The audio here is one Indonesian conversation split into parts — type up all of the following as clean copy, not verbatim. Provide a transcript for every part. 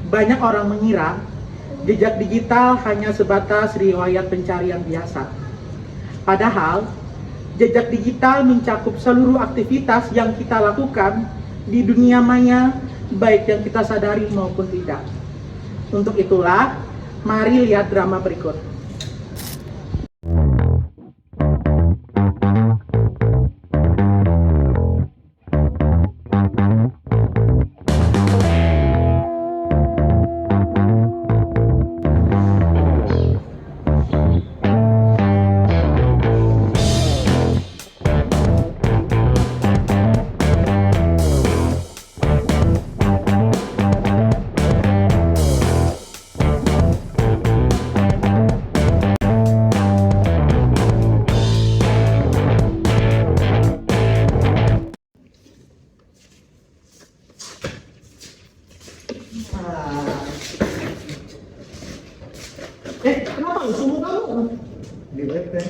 banyak orang mengira jejak digital hanya sebatas riwayat pencarian biasa. Padahal, jejak digital mencakup seluruh aktivitas yang kita lakukan di dunia maya, baik yang kita sadari maupun tidak. Untuk itulah, mari lihat drama berikut. Kenapa lu sumbu kamu? Di web kan?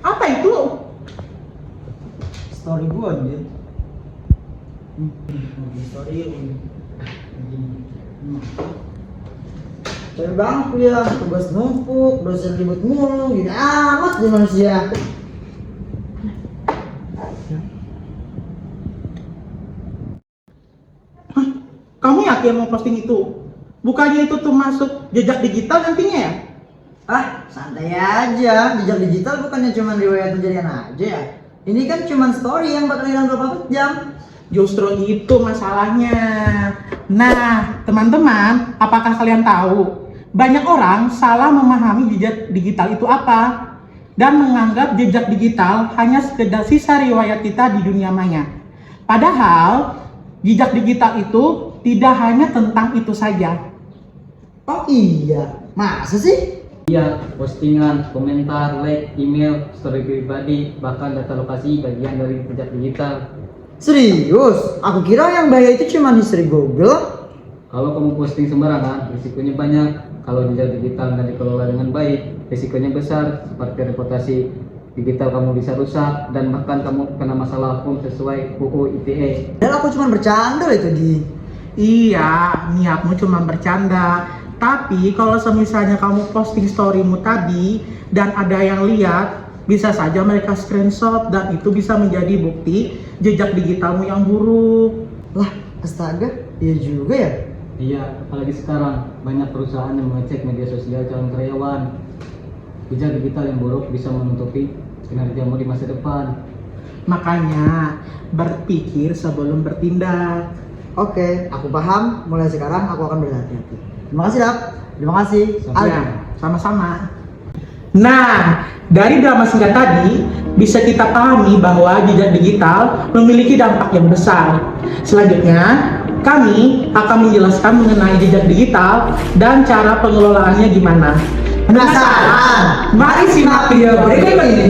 Apa itu? Story gua anjir. Story Cari bangku ya, tugas numpuk, dosen ribut mulu, gini amat di manusia. Kamu yakin mau posting itu? Bukannya itu tuh masuk jejak digital nantinya ya? Santai aja, jejak digital bukannya cuma riwayat kejadian aja ya. Ini kan cuma story yang bakal hilang 24 jam. Justru itu masalahnya. Nah, teman-teman, apakah kalian tahu? Banyak orang salah memahami jejak digital itu apa dan menganggap jejak digital hanya sekedar sisa riwayat kita di dunia maya. Padahal, jejak digital itu tidak hanya tentang itu saja. Oh iya, masa sih? Iya, postingan, komentar, like, email, story pribadi, bahkan data lokasi bagian dari jejak digital. Serius? Aku kira yang bahaya itu cuma history Google. Kalau kamu posting sembarangan, risikonya banyak. Kalau jejak digital nggak dikelola dengan baik, risikonya besar, seperti reputasi digital kamu bisa rusak dan bahkan kamu kena masalah hukum sesuai UU ITE. Dan aku cuma bercanda itu di. Iya, niatmu cuma bercanda. Tapi kalau semisalnya kamu posting storymu tadi dan ada yang lihat, bisa saja mereka screenshot dan itu bisa menjadi bukti jejak digitalmu yang buruk. Lah, astaga, iya juga ya. Iya, apalagi sekarang banyak perusahaan yang mengecek media sosial calon karyawan. Jejak digital yang buruk bisa menutupi kinerjamu di masa depan. Makanya, berpikir sebelum bertindak. Oke, aku paham. Mulai sekarang aku akan berhati-hati. Terima kasih, Dap. Terima kasih. Ya, sama-sama. Nah, dari drama singkat tadi, bisa kita pahami bahwa jejak digital memiliki dampak yang besar. Selanjutnya, kami akan menjelaskan mengenai jejak digital dan cara pengelolaannya gimana. Penasaran? Mari simak video berikut ini.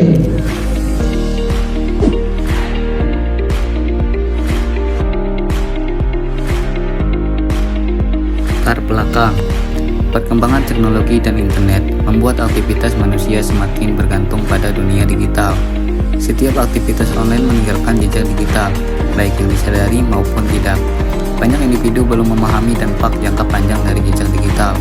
Latar belakang. Perkembangan teknologi dan internet membuat aktivitas manusia semakin bergantung pada dunia digital. Setiap aktivitas online meninggalkan jejak digital, baik yang disadari maupun tidak. Banyak individu belum memahami dampak jangka panjang dari jejak digital.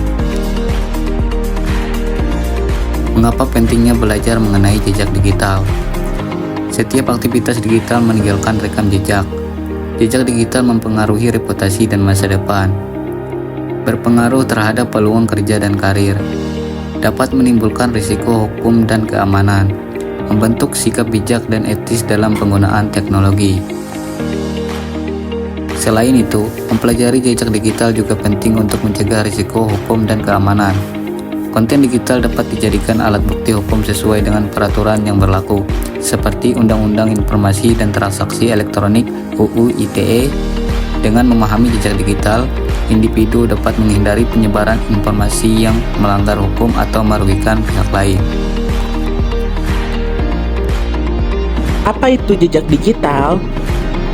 Mengapa pentingnya belajar mengenai jejak digital? Setiap aktivitas digital meninggalkan rekam jejak. Jejak digital mempengaruhi reputasi dan masa depan. Berpengaruh terhadap peluang kerja dan karir, dapat menimbulkan risiko hukum dan keamanan, membentuk sikap bijak dan etis dalam penggunaan teknologi. Selain itu, mempelajari jejak digital juga penting untuk mencegah risiko hukum dan keamanan. Konten digital dapat dijadikan alat bukti hukum sesuai dengan peraturan yang berlaku, seperti Undang-Undang Informasi dan Transaksi Elektronik (UU ITE). Dengan memahami jejak digital, individu dapat menghindari penyebaran informasi yang melanggar hukum atau merugikan pihak lain. Apa itu jejak digital?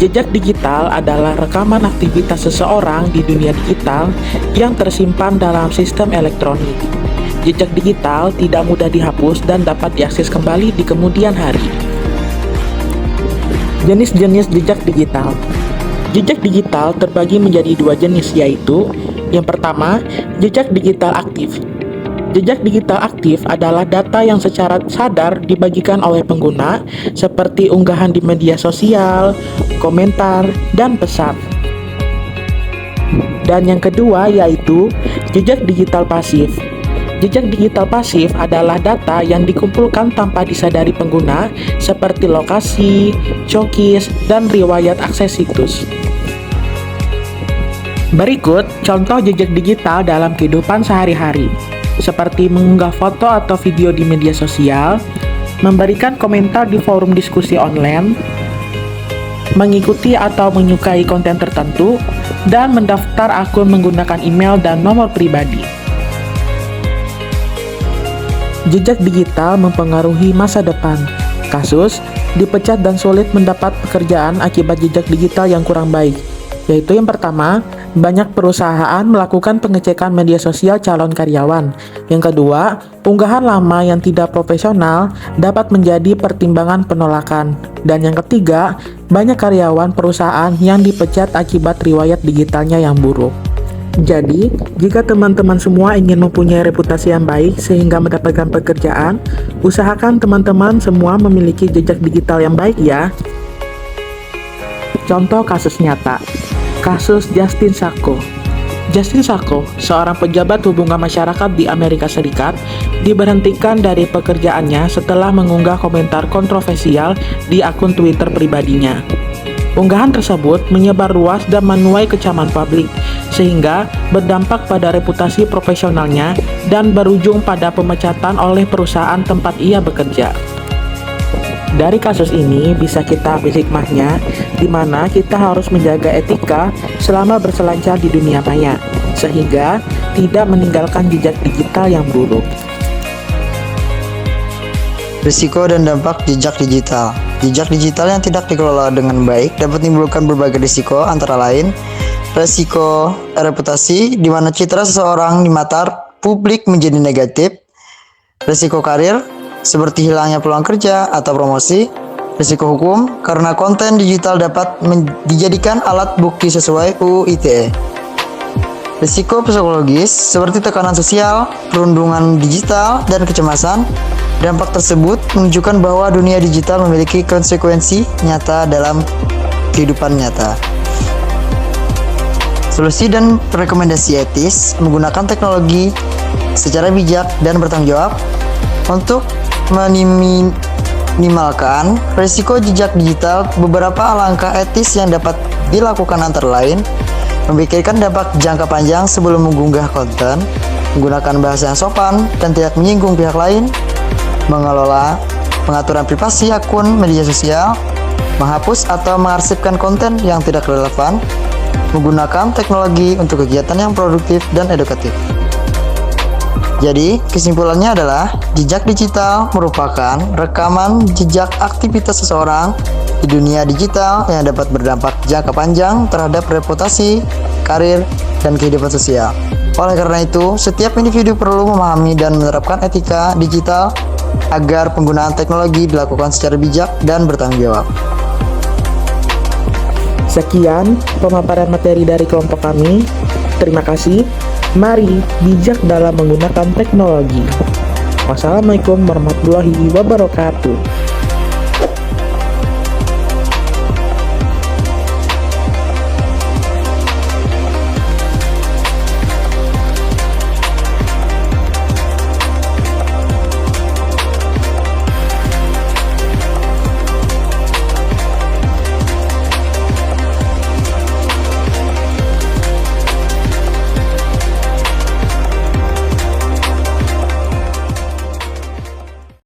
Jejak digital adalah rekaman aktivitas seseorang di dunia digital yang tersimpan dalam sistem elektronik. jejak digital tidak mudah dihapus dan dapat diakses kembali di kemudian hari. Jenis-jenis jejak digital. Jejak digital terbagi menjadi dua jenis, yaitu yang pertama, jejak digital aktif. Jejak digital aktif adalah data yang secara sadar dibagikan oleh pengguna, seperti unggahan di media sosial, komentar, dan pesan. Dan yang kedua yaitu jejak digital pasif. Jejak digital pasif adalah data yang dikumpulkan tanpa disadari pengguna, seperti lokasi, cookies, dan riwayat akses situs. Berikut contoh jejak digital dalam kehidupan sehari-hari, seperti mengunggah foto atau video di media sosial, memberikan komentar di forum diskusi online, mengikuti atau menyukai konten tertentu, dan mendaftar akun menggunakan email dan nomor pribadi. Jejak digital mempengaruhi masa depan. Kasus, dipecat dan sulit mendapat pekerjaan akibat jejak digital yang kurang baik. Yaitu yang pertama, banyak perusahaan melakukan pengecekan media sosial calon karyawan. Yang kedua, unggahan lama yang tidak profesional dapat menjadi pertimbangan penolakan. Dan yang ketiga, banyak karyawan perusahaan yang dipecat akibat riwayat digitalnya yang buruk. Jadi, jika teman-teman semua ingin mempunyai reputasi yang baik sehingga mendapatkan pekerjaan, usahakan teman-teman semua memiliki jejak digital yang baik ya. Contoh kasus nyata. Kasus Justin Sacco. Justin Sacco, seorang pejabat hubungan masyarakat di Amerika Serikat, diberhentikan dari pekerjaannya setelah mengunggah komentar kontroversial di akun Twitter pribadinya. Unggahan tersebut menyebar luas dan menuai kecaman publik, sehingga berdampak pada reputasi profesionalnya dan berujung pada pemecatan oleh perusahaan tempat ia bekerja. Dari kasus ini bisa kita ambil hikmahnya, di mana kita harus menjaga etika selama berselancar di dunia maya, sehingga tidak meninggalkan jejak digital yang buruk. Risiko dan dampak jejak digital. Jejak digital yang tidak dikelola dengan baik dapat menimbulkan berbagai risiko, antara lain risiko reputasi, di mana citra seseorang di mata publik menjadi negatif, risiko karir, seperti hilangnya peluang kerja atau promosi, risiko hukum, karena konten digital dapat dijadikan alat bukti sesuai UU ITE. Risiko psikologis, seperti tekanan sosial, perundungan digital, dan kecemasan. Dampak tersebut menunjukkan bahwa dunia digital memiliki konsekuensi nyata dalam kehidupan nyata. Solusi dan rekomendasi etis menggunakan teknologi secara bijak dan bertanggung jawab untuk meminimalkan risiko jejak digital. Beberapa langkah etis yang dapat dilakukan antara lain: memikirkan dampak jangka panjang sebelum mengunggah konten, menggunakan bahasa yang sopan dan tidak menyinggung pihak lain, mengelola pengaturan privasi akun media sosial, menghapus atau mengarsipkan konten yang tidak relevan, menggunakan teknologi untuk kegiatan yang produktif dan edukatif. Jadi, kesimpulannya adalah jejak digital merupakan rekaman jejak aktivitas seseorang di dunia digital yang dapat berdampak jangka panjang terhadap reputasi, karir, dan kehidupan sosial. Oleh karena itu, setiap individu perlu memahami dan menerapkan etika digital agar penggunaan teknologi dilakukan secara bijak dan bertanggung jawab. Sekian pemaparan materi dari kelompok kami. Terima kasih. Mari bijak dalam menggunakan teknologi. Wassalamualaikum warahmatullahi wabarakatuh.